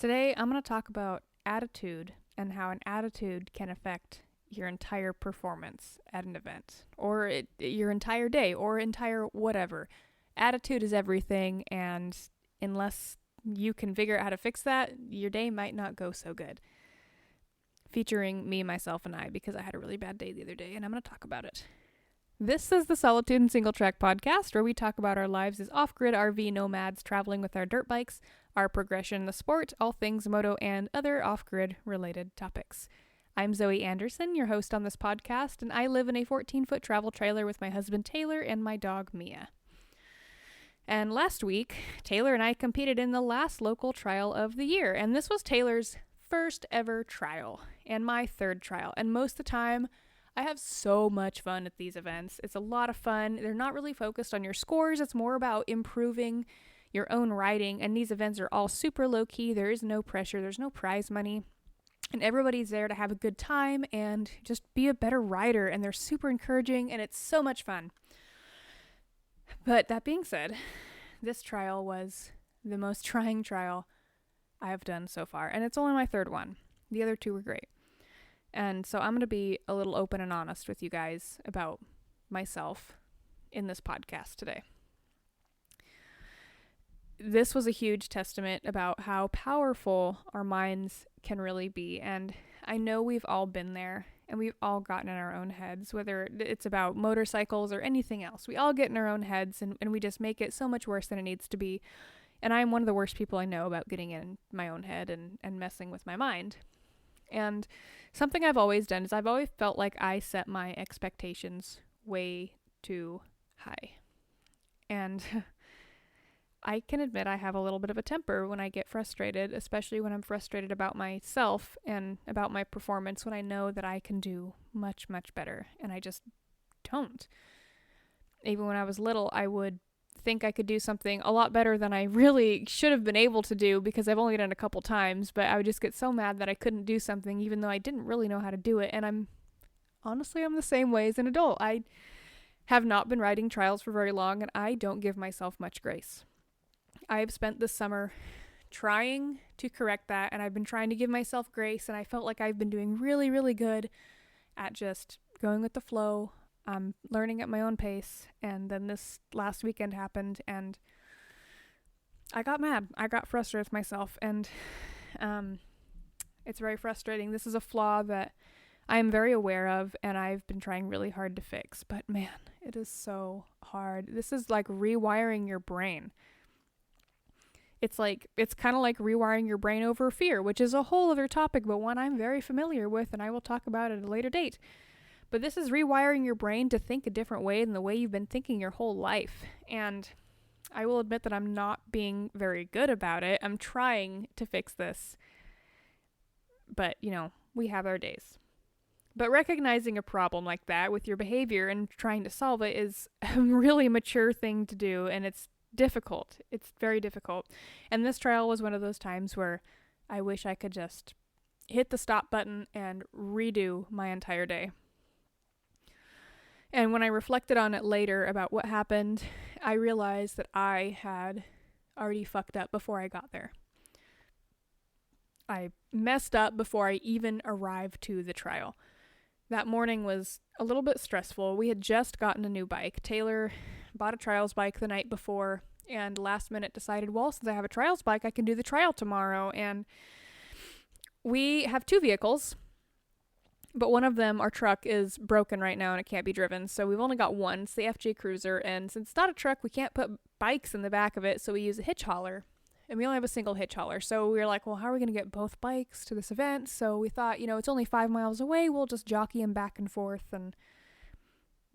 Today, I'm going to talk about attitude and how an attitude can affect your entire performance at an event, or your entire day, or entire whatever. Attitude is everything, and unless you can figure out how to fix that, your day might not go so good. Featuring me, myself, and I, because I had a really bad day the other day, and I'm going to talk about it. This is the Solitude and Single Track podcast, where we talk about our lives as off-grid RV nomads traveling with our dirt bikes, our progression in the sport, all things moto, and other off-grid related topics. I'm Zoe Anderson, your host on this podcast, and I live in a 14-foot travel trailer with my husband Taylor and my dog Mia. And last week, Taylor and I competed in the last local trial of the year, and this was Taylor's first ever trial, and my third trial, and most of the time, I have so much fun at these events. It's a lot of fun. They're not really focused on your scores. It's more about improving your own riding. And these events are all super low key. There is no pressure. There's no prize money. And everybody's there to have a good time and just be a better rider. And they're super encouraging and it's so much fun. But that being said, this trial was the most trying trial I have done so far. And it's only my third one. The other two were great. And so I'm going to be a little open and honest with you guys about myself in this podcast today. This was a huge testament about how powerful our minds can really be. And I know we've all been there and we've all gotten in our own heads, whether it's about motorcycles or anything else. We all get in our own heads and we just make it so much worse than it needs to be. And I'm one of the worst people I know about getting in my own head and messing with my mind. And something I've always done is I've always felt like I set my expectations way too high. And I can admit I have a little bit of a temper when I get frustrated, especially when I'm frustrated about myself and about my performance when I know that I can do much, much better. And I just don't. Even when I was little, I would think I could do something a lot better than I really should have been able to do because I've only done it a couple times, but I would just get so mad that I couldn't do something even though I didn't really know how to do it. And I'm the same way as an adult. I have not been riding trials for very long and I don't give myself much grace. I've spent this summer trying to correct that and I've been trying to give myself grace and I felt like I've been doing really, really good at just going with the flow. I'm learning at my own pace, and then this last weekend happened, and I got mad. I got frustrated with myself, and it's very frustrating. This is a flaw that I am very aware of, and I've been trying really hard to fix, but man, it is so hard. This is like rewiring your brain. It's kind of like rewiring your brain over fear, which is a whole other topic, but one I'm very familiar with, and I will talk about at a later date. But this is rewiring your brain to think a different way than the way you've been thinking your whole life. And I will admit that I'm not being very good about it. I'm trying to fix this. But, we have our days. But recognizing a problem like that with your behavior and trying to solve it is a really mature thing to do. And it's difficult. It's very difficult. And this trial was one of those times where I wish I could just hit the stop button and redo my entire day. And when I reflected on it later about what happened, I realized that I had already fucked up before I got there. I messed up before I even arrived to the trial. That morning was a little bit stressful. We had just gotten a new bike. Taylor bought a trials bike the night before and last minute decided, well, since I have a trials bike, I can do the trial tomorrow. And we have two vehicles. But one of them, our truck, is broken right now and it can't be driven. So we've only got one. It's the FJ Cruiser. And since it's not a truck, we can't put bikes in the back of it. So we use a hitch hauler. And we only have a single hitch hauler. So we were like, well, how are we going to get both bikes to this event? So we thought, it's only 5 miles away. We'll just jockey them back and forth and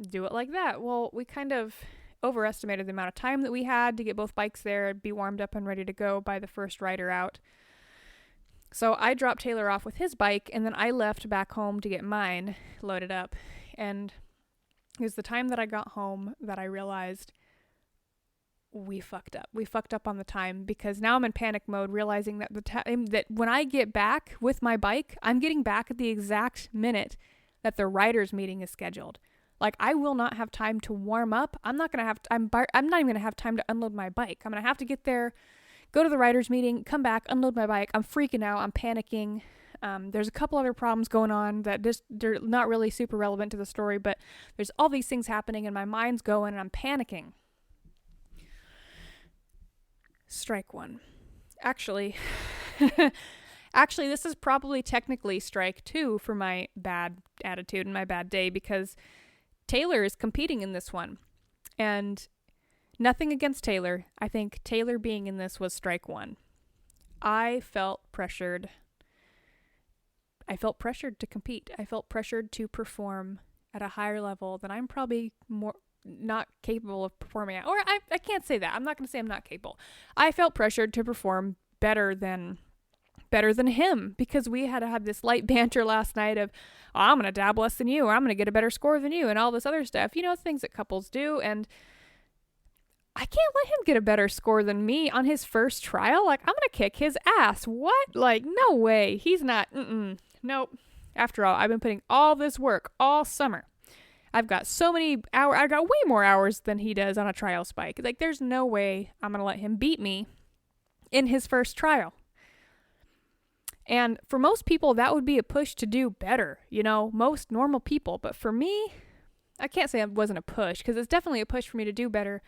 do it like that. Well, we kind of overestimated the amount of time that we had to get both bikes there, be warmed up and ready to go by the first rider out. So I dropped Taylor off with his bike, and then I left back home to get mine loaded up. And it was the time that I got home that I realized we fucked up. We fucked up on the time because now I'm in panic mode, realizing that that when I get back with my bike, I'm getting back at the exact minute that the riders meeting is scheduled. Like, I will not have time to warm up. I'm not even going to have time to unload my bike. I'm going to have to get there, Go to the writer's meeting, come back, unload my bike. I'm freaking out. I'm panicking. There's a couple other problems going on that they're not really super relevant to the story, but there's all these things happening and my mind's going and I'm panicking. Strike one. Actually, this is probably technically strike two for my bad attitude and my bad day, because Taylor is competing in this one. And nothing against Taylor. I think Taylor being in this was strike one. I felt pressured to compete. I felt pressured to perform at a higher level that I'm probably not capable of performing at. Or I can't say that. I'm not going to say I'm not capable. I felt pressured to perform better than him, because we had to have this light banter last night of, oh, I'm going to dab less than you, or I'm going to get a better score than you, and all this other stuff. Things that couples do. And I can't let him get a better score than me on his first trial. Like, I'm going to kick his ass. What? Like, no way. He's not. Nope. After all, I've been putting all this work all summer. I've got so many hours. I got way more hours than he does on a trial spike. Like, there's no way I'm going to let him beat me in his first trial. And for most people, that would be a push to do better, most normal people. But for me, I can't say it wasn't a push, because it's definitely a push for me to do better.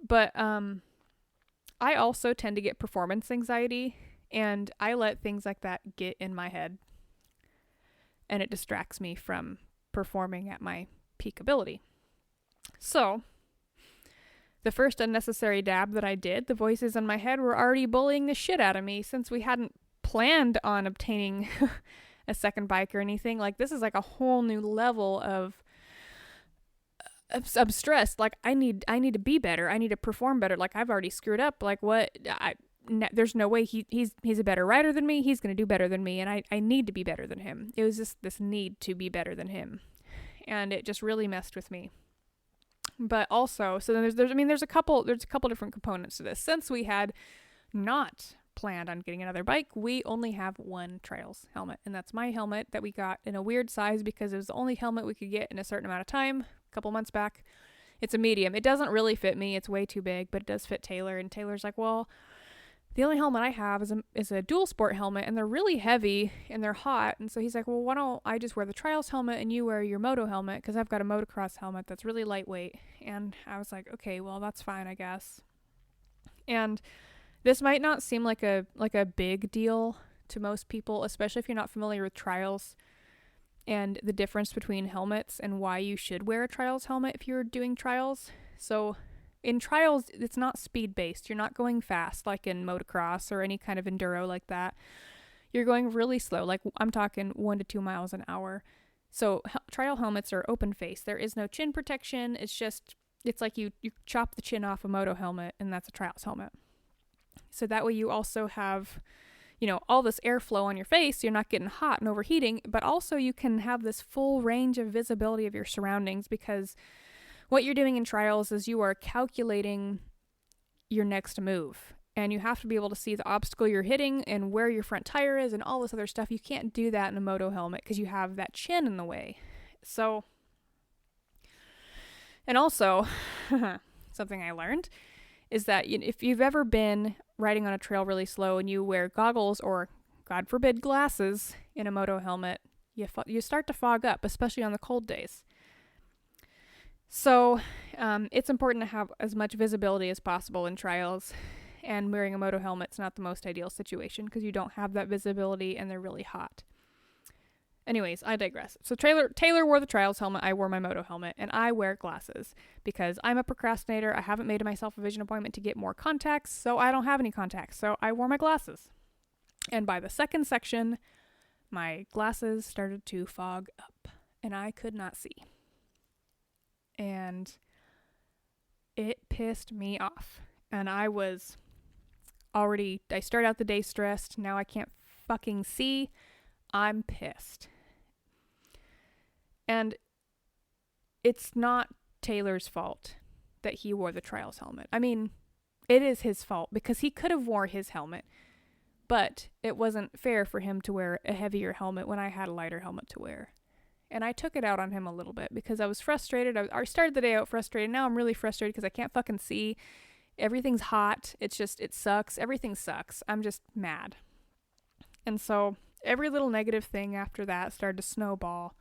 But I also tend to get performance anxiety, and I let things like that get in my head. And it distracts me from performing at my peak ability. So, the first unnecessary dab that I did, the voices in my head were already bullying the shit out of me, since we hadn't planned on obtaining a second bike or anything. Like, this is like a whole new level of stress. Like, I need to be better. I need to perform better. Like, I've already screwed up. Like, what? There's no way he's a better rider than me. He's going to do better than me. And I need to be better than him. It was just this need to be better than him. And it just really messed with me. But also, so then there's a couple different components to this. Since we had not planned on getting another bike, we only have one trials helmet, and that's my helmet that we got in a weird size because it was the only helmet we could get in a certain amount of time a couple months back. It's a medium. It doesn't really fit me. It's way too big, but it does fit Taylor. And Taylor's like, well, the only helmet I have is a dual sport helmet, and they're really heavy and they're hot. And so he's like, well, why don't I just wear the trials helmet and you wear your moto helmet, because I've got a motocross helmet that's really lightweight. And I was like, okay, well, that's fine, I guess. And this might not seem like a big deal to most people, especially if you're not familiar with trials and the difference between helmets and why you should wear a trials helmet if you're doing trials. So in trials, it's not speed-based. You're not going fast like in motocross or any kind of enduro like that. You're going really slow, like I'm talking 1 to 2 miles an hour. So trial helmets are open face. There is no chin protection. It's like you chop the chin off a moto helmet, and that's a trials helmet. So that way you also have, all this airflow on your face. You're not getting hot and overheating, but also you can have this full range of visibility of your surroundings, because what you're doing in trials is you are calculating your next move, and you have to be able to see the obstacle you're hitting and where your front tire is and all this other stuff. You can't do that in a moto helmet because you have that chin in the way. So, and also, something I learned is that if you've ever been riding on a trail really slow and you wear goggles or, God forbid, glasses in a moto helmet, you start to fog up, especially on the cold days. So it's important to have as much visibility as possible in trials, and wearing a moto helmet's not the most ideal situation because you don't have that visibility and they're really hot. Anyways, I digress. So Taylor wore the trials helmet, I wore my moto helmet, and I wear glasses because I'm a procrastinator. I haven't made myself a vision appointment to get more contacts, so I don't have any contacts, so I wore my glasses. And by the second section, my glasses started to fog up, and I could not see. And it pissed me off. And I started out the day stressed. Now I can't fucking see. I'm pissed. And it's not Taylor's fault that he wore the trials helmet. I mean, it is his fault because he could have wore his helmet, but it wasn't fair for him to wear a heavier helmet when I had a lighter helmet to wear. And I took it out on him a little bit because I was frustrated. I started the day out frustrated. Now I'm really frustrated because I can't fucking see. Everything's hot. It sucks. Everything sucks. I'm just mad. And so every little negative thing after that started to snowball.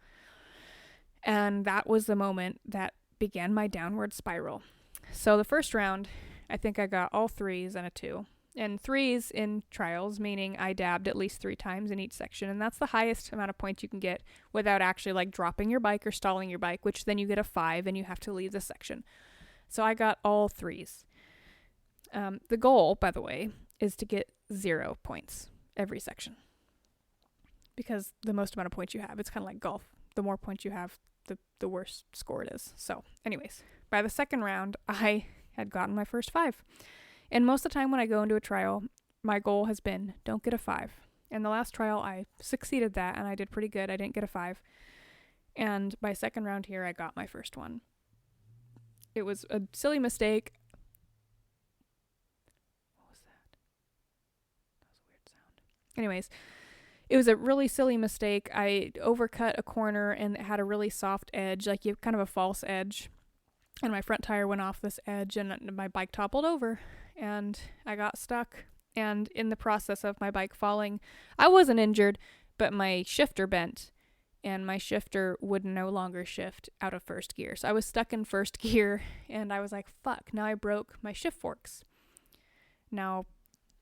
And that was the moment that began my downward spiral. So the first round, I think I got all 3s and a 2. And 3s in trials, meaning I dabbed at least 3 times in each section. And that's the highest amount of points you can get without actually like dropping your bike or stalling your bike, which then you get a 5 and you have to leave the section. So I got all 3s. The goal, by the way, is to get 0 points every section. Because the most amount of points you have, it's kind of like golf. The more points you have, the worse score it is. So anyways, by the second round, I had gotten my first 5. And most of the time when I go into a trial, my goal has been, don't get a 5. And the last trial, I succeeded that, and I did pretty good. I didn't get a 5. And by second round here, I got my first one. It was a silly mistake. What was that? That was a weird sound. Anyways, it was a really silly mistake. I overcut a corner, and it had a really soft edge, like you have kind of a false edge. And my front tire went off this edge, and my bike toppled over, and I got stuck. And in the process of my bike falling, I wasn't injured, but my shifter bent, and my shifter would no longer shift out of first gear. So I was stuck in first gear, and I was like, fuck, now I broke my shift forks. Now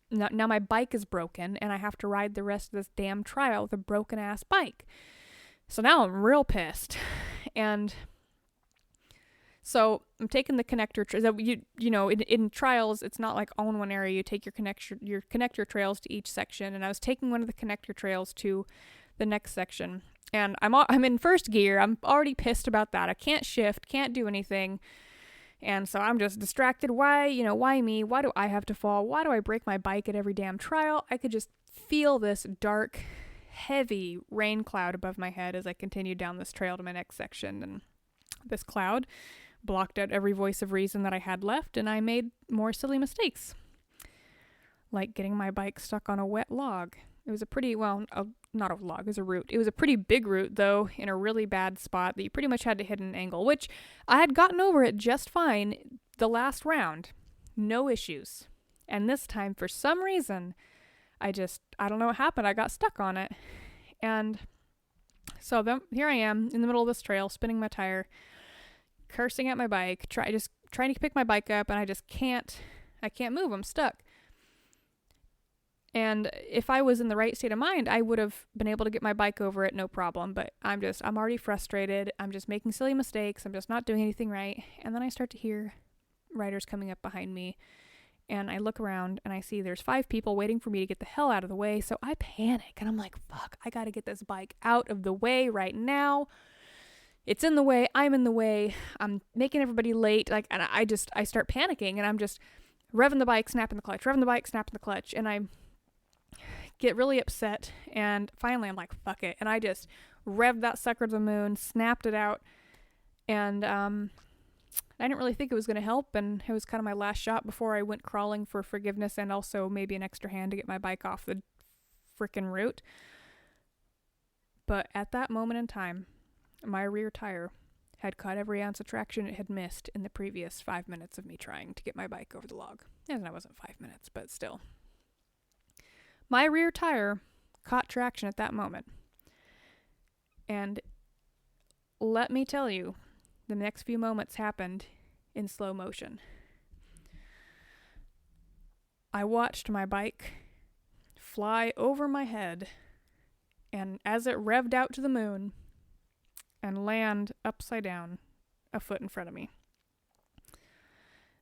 my bike is broken, and I have to ride the rest of this damn trial with a broken-ass bike. So now I'm real pissed. And so I'm taking the connector in trials, it's not like all in one area. You take your connector trails to each section, and I was taking one of the connector trails to the next section. And I'm in first gear. I'm already pissed about that. I can't shift, can't do anything. And so I'm just distracted. Why me? Why do I have to fall? Why do I break my bike at every damn trial? I could just feel this dark, heavy rain cloud above my head as I continued down this trail to my next section. And this cloud blocked out every voice of reason that I had left, and I made more silly mistakes. Like getting my bike stuck on a wet log. It was not a log, it was a root. It was a pretty big root, though, in a really bad spot that you pretty much had to hit an angle, which I had gotten over it just fine the last round. No issues. And this time, for some reason, I don't know what happened. I got stuck on it. And so here I am in the middle of this trail, spinning my tire, cursing at my bike, trying to pick my bike up, and I can't move. I'm stuck. And if I was in the right state of mind, I would have been able to get my bike over it, no problem. But I'm already frustrated. I'm just making silly mistakes. I'm just not doing anything right. And then I start to hear riders coming up behind me. And I look around and I see there's 5 people waiting for me to get the hell out of the way. So I panic and I'm like, fuck, I got to get this bike out of the way right now. It's in the way. I'm in the way. I'm making everybody late. And I start panicking, and I'm just revving the bike, snapping the clutch. And I get really upset, and finally I'm like, fuck it, and I just revved that sucker to the moon, snapped it out, and I didn't really think it was going to help, and it was kind of my last shot before I went crawling for forgiveness and also maybe an extra hand to get my bike off the frickin' route. But at that moment in time, my rear tire had caught every ounce of traction it had missed in the previous 5 minutes of me trying to get my bike over the log. And that wasn't 5 minutes, but still. My rear tire caught traction at that moment. And let me tell you, the next few moments happened in slow motion. I watched my bike fly over my head, and as it revved out to the moon and land upside down a foot in front of me.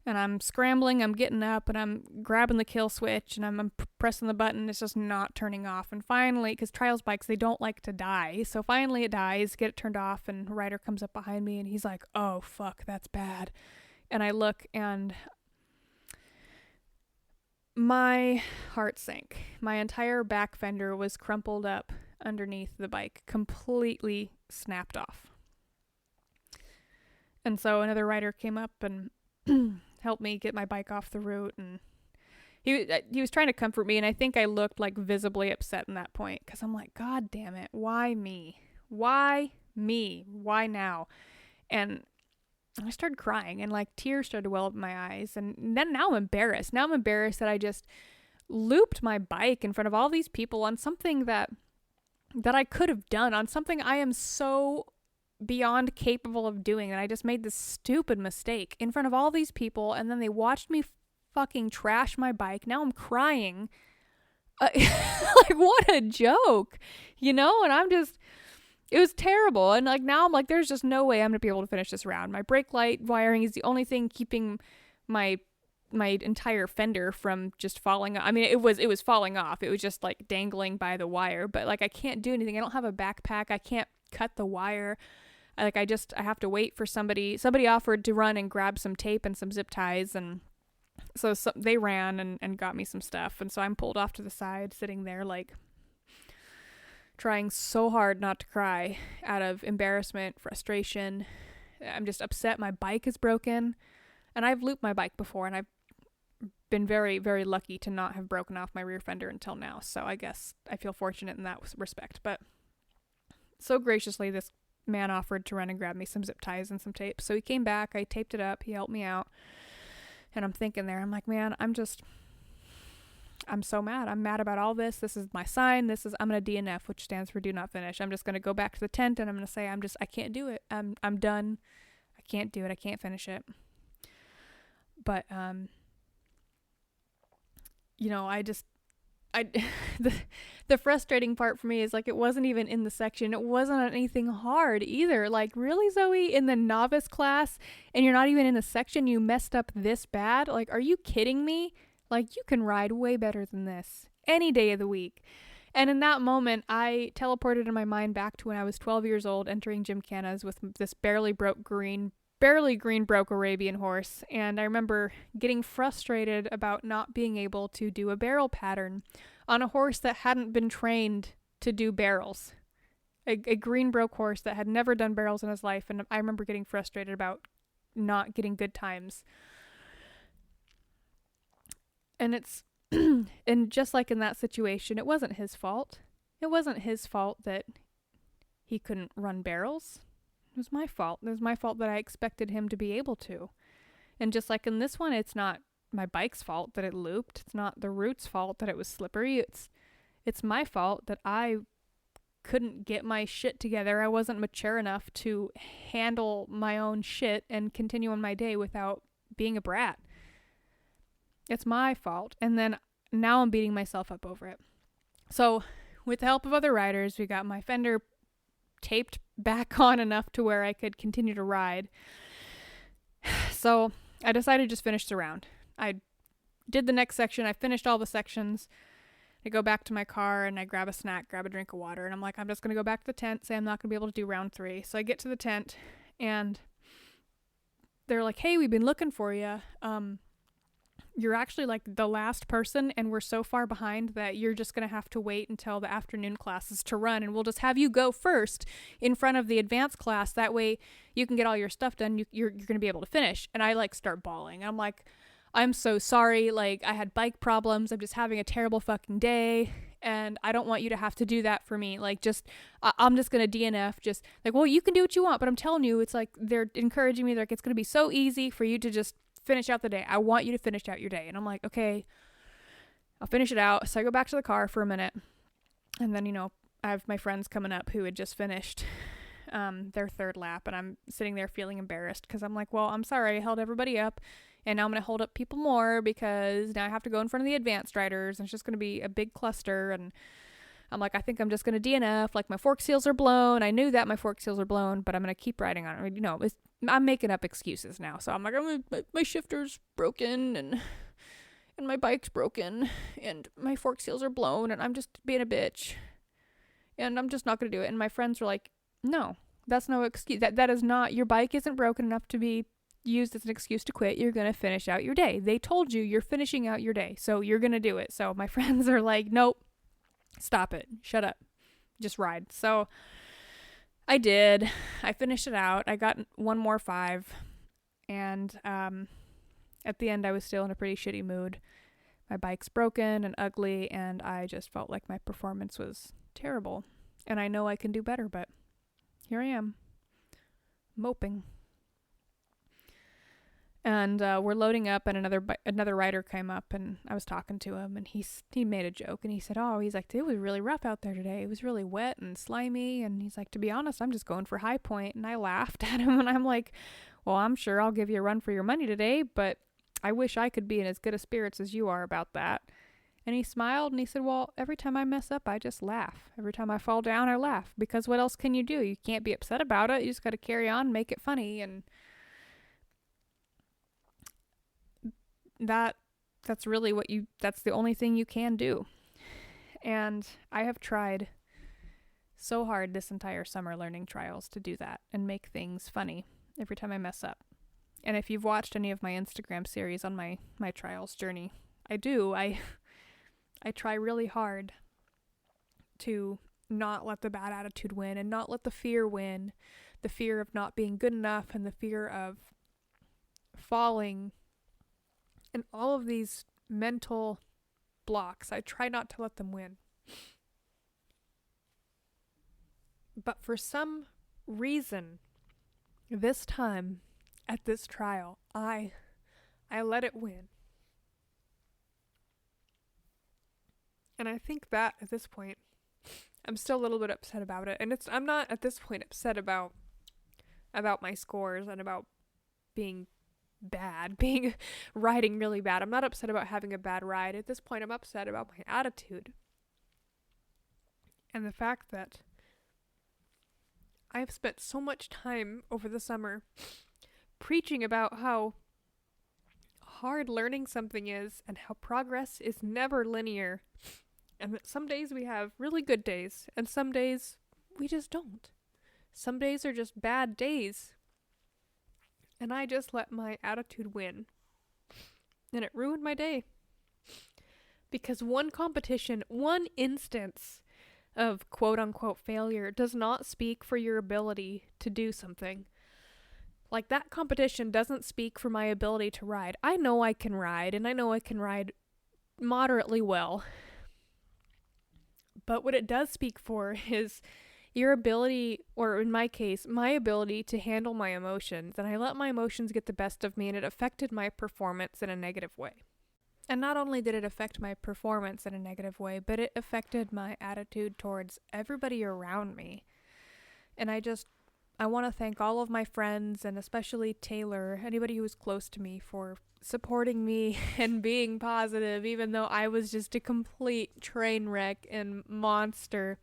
And I'm scrambling, I'm getting up, and I'm grabbing the kill switch, and I'm pressing the button. It's just not turning off. And finally, because trials bikes, they don't like to die. So finally it dies, get it turned off, and a rider comes up behind me, and he's like, oh, fuck, that's bad. And I look, and my heart sank. My entire back fender was crumpled up underneath the bike, completely snapped off. And so another rider came up and helped me get my bike off the route, and he was trying to comfort me, and I think I looked like visibly upset in that point, because I'm like, God damn it, why me? Why me? Why now? And I started crying, and like tears started to well up in my eyes. And then now I'm embarrassed. Now I'm embarrassed that I just looped my bike in front of all these people on something that I could have done, on something I am so beyond capable of doing, and I just made this stupid mistake in front of all these people, and then they watched me fucking trash my bike. Now I'm crying. Like, what a joke, And I'm just, it was terrible. And like now I'm like, there's just no way I'm gonna be able to finish this round. My brake light wiring is the only thing keeping my entire fender from just falling off. I mean, it was falling off. It was just like dangling by the wire, but like I can't do anything. I don't have a backpack. I can't cut the wire. I have to wait for somebody offered to run and grab some tape and some zip ties, and so they ran and got me some stuff, and so I'm pulled off to the side, sitting there like trying so hard not to cry out of embarrassment, frustration. I'm just upset my bike is broken, and I've looped my bike before, and I've been very, very lucky to not have broken off my rear fender until now, so I guess I feel fortunate in that respect. But so graciously, this man offered to run and grab me some zip ties and some tape. So he came back, I taped it up, he helped me out. And I'm thinking there, I'm like, man, I'm so mad. I'm mad about all this. This is my sign. I'm going to DNF, which stands for do not finish. I'm just going to go back to the tent, and I'm going to say, I can't do it. I'm done. I can't do it. I can't finish it. But, the frustrating part for me is like, it wasn't even in the section. It wasn't on anything hard either. Like, really, Zoe, in the novice class, and you're not even in a section, you messed up this bad? Like, are you kidding me? Like, you can ride way better than this any day of the week. And in that moment, I teleported in my mind back to when I was 12 years old, entering Gymkhanas with this barely green broke Arabian horse, and I remember getting frustrated about not being able to do a barrel pattern on a horse that hadn't been trained to do barrels. A green broke horse that had never done barrels in his life, and I remember getting frustrated about not getting good times. And it's and just like in that situation, it wasn't his fault. It wasn't his fault that he couldn't run barrels. It was my fault. It was my fault that I expected him to be able to. And just like in this one, it's not my bike's fault that it looped. It's not the route's fault that it was slippery. It's my fault that I couldn't get my shit together. I wasn't mature enough to handle my own shit and continue on my day without being a brat. It's my fault. And then now I'm beating myself up over it. So with the help of other riders, we got my fender taped back on enough to where I could continue to ride. So I decided to just finish the round. I did the next section. I finished all the sections. I go back to my car and I grab a snack, grab a drink of water. And I'm like, I'm just going to go back to the tent, say I'm not going to be able to do round 3. So I get to the tent and they're like, hey, we've been looking for you. You're actually like the last person, and we're so far behind that you're just going to have to wait until the afternoon classes to run, and we'll just have you go first in front of the advanced class. That way you can get all your stuff done. You're going to be able to finish. And I like start bawling. I'm like, I'm so sorry. Like, I had bike problems. I'm just having a terrible fucking day, and I don't want you to have to do that for me. Like, I'm just going to DNF. Just like, well, you can do what you want, but I'm telling you, it's like, they're encouraging me. They're like, it's going to be so easy for you to just finish out the day. I want you to finish out your day. And I'm like, okay, I'll finish it out. So I go back to the car for a minute, and then, I have my friends coming up who had just finished their third lap, and I'm sitting there feeling embarrassed because I'm like, well, I'm sorry, I held everybody up, and now I'm going to hold up people more because now I have to go in front of the advanced riders, and it's just going to be a big cluster. And I'm like, I think I'm just going to DNF. Like, my fork seals are blown. I knew that my fork seals are blown, but I'm going to keep riding on it. I'm making up excuses now. So I'm like, my shifter's broken, and my bike's broken, and my fork seals are blown, and I'm just being a bitch, and I'm just not going to do it. And my friends were like, no, that's no excuse. That is not, your bike isn't broken enough to be used as an excuse to quit. You're going to finish out your day. They told you you're finishing out your day, so you're going to do it. So my friends are like, nope, stop it. Shut up. Just ride. So I did. I finished it out. I got one more 5. And at the end, I was still in a pretty shitty mood. My bike's broken and ugly, and I just felt like my performance was terrible. And I know I can do better, but here I am, moping. And we're loading up, and another rider came up, and I was talking to him, and he made a joke, and he said, "Oh, he's like, it was really rough out there today. It was really wet and slimy." And he's like, "To be honest, I'm just going for high point." And I laughed at him, and I'm like, "Well, I'm sure I'll give you a run for your money today, but I wish I could be in as good of spirits as you are about that." And he smiled, and he said, "Well, every time I mess up, I just laugh. Every time I fall down, I laugh, because what else can you do? You can't be upset about it. You just got to carry on and make it funny." And that's really that's the only thing you can do. And I have tried so hard this entire summer learning trials to do that and make things funny every time I mess up. And if you've watched any of my Instagram series on my trials journey, I try really hard to not let the bad attitude win and not let the fear win, the fear of not being good enough and the fear of falling. And all of these mental blocks, I try not to let them win. But for some reason, this time, at this trial, I let it win. And I think that, at this point, I'm still a little bit upset about it. And I'm not, at this point, upset about my scores and about being bad, riding really bad. I'm not upset about having a bad ride. At this point, I'm upset about my attitude. And the fact that I've spent so much time over the summer preaching about how hard learning something is and how progress is never linear. And that some days we have really good days and some days we just don't. Some days are just bad days. And I just let my attitude win. And it ruined my day. Because one competition, one instance of quote-unquote failure does not speak for your ability to do something. Like, that competition doesn't speak for my ability to ride. I know I can ride, and I know I can ride moderately well. But what it does speak for is your ability, or in my case, my ability to handle my emotions. And I let my emotions get the best of me, and it affected my performance in a negative way. And not only did it affect my performance in a negative way, but it affected my attitude towards everybody around me. And I want to thank all of my friends, and especially Taylor, anybody who was close to me, for supporting me and being positive, even though I was just a complete train wreck and monster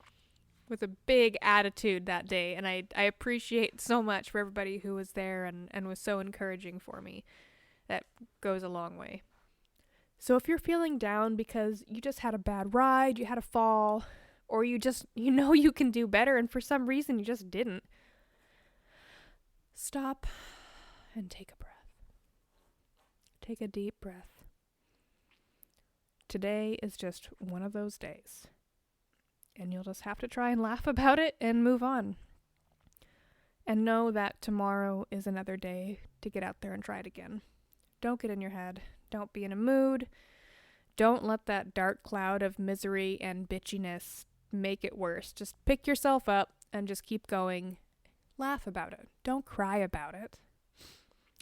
with a big attitude that day. And I appreciate so much for everybody who was there and was so encouraging for me. That goes a long way. So if you're feeling down because you just had a bad ride, you had a fall, or you know you can do better and for some reason you just didn't, stop and take a breath. Take a deep breath. Today is just one of those days. And you'll just have to try and laugh about it and move on. And know that tomorrow is another day to get out there and try it again. Don't get in your head. Don't be in a mood. Don't let that dark cloud of misery and bitchiness make it worse. Just pick yourself up and just keep going. Laugh about it. Don't cry about it.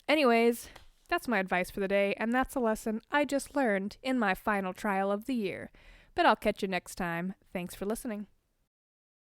Anyways, that's my advice for the day, and that's a lesson I just learned in my final trial of the year. But I'll catch you next time. Thanks for listening.